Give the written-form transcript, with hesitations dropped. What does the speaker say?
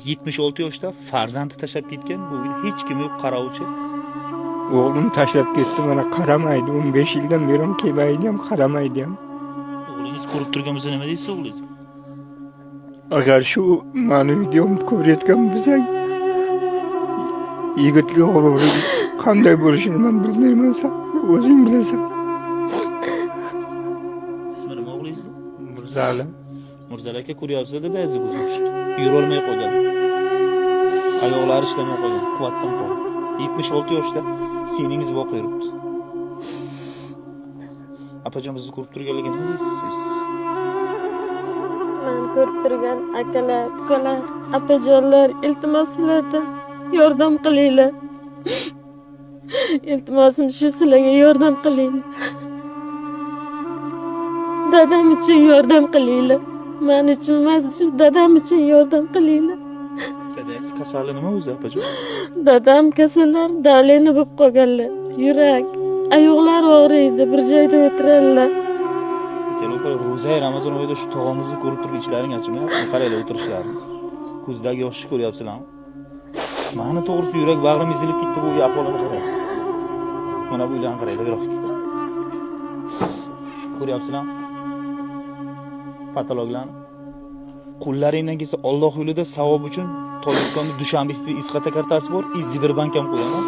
76 yoshda farzandi tashlab ketgan, bu uyda hech kim yo'q qarovchi. O'g'lim tashlab ketdi, mana qaramaydi. 15 yildan beri ham kelmaydi ham, qaramaydi ham. O'g'lingiz ko'rib turgan bo'lsa nima deysiz o'g'lingiz? Agar shu mani videomni ko'rayotgan bo'lsang, yigitlik o'g'li qanday bo'lishini men bilmayman, sen o'zing bilasan. Ismi nima o'g'lingizni? Mirzali. Mirzali aka ko'ryapsiz dedi, ko'zi yura olmay qolgan. Oyoqlari ishlamay qolgan, quvvatdan qolgan. 76 yoshda singlingiz boqib yuribdi. Apajon bizni ko'rib turganligini nima deysiz? Men ko'rib turgan akalar, ukalar, opajonlar, iltimos sizlardan yordam qilinglar. Iltimosim shu, sizlarga yordam qilinglar. Dadam uchun yordam qilinglar. Men uchun emas, shu dadam uchun yordam qilinglar. Dadangiz kasali nima o'zi apajon? Dadam kasallar davleni bo'lib qolganlar. Yurak, oyoqlar og'riydi, bir joyda o'tiradilar. Keling, ro'za Ramazon oyida shu tog'amizni ko'rib turib ichlaring achimayapti. Qaranglar o'tirishlarini. Ko'zdagi yoshni ko'ryapsizlarmi? Mani to'g'risi yurak bag'rim ezilib ketdi bu ahvolini qarang. Mana bu uylarni qaranglar, yo'q. Ko'ryapsizlarmi? Patologlarni. Qo'llaringdan kelsa Alloh yo'lida savob uchun Tojikistonda Dushanbesida isqata kartasi bor, Sberbank ham qo'yaman.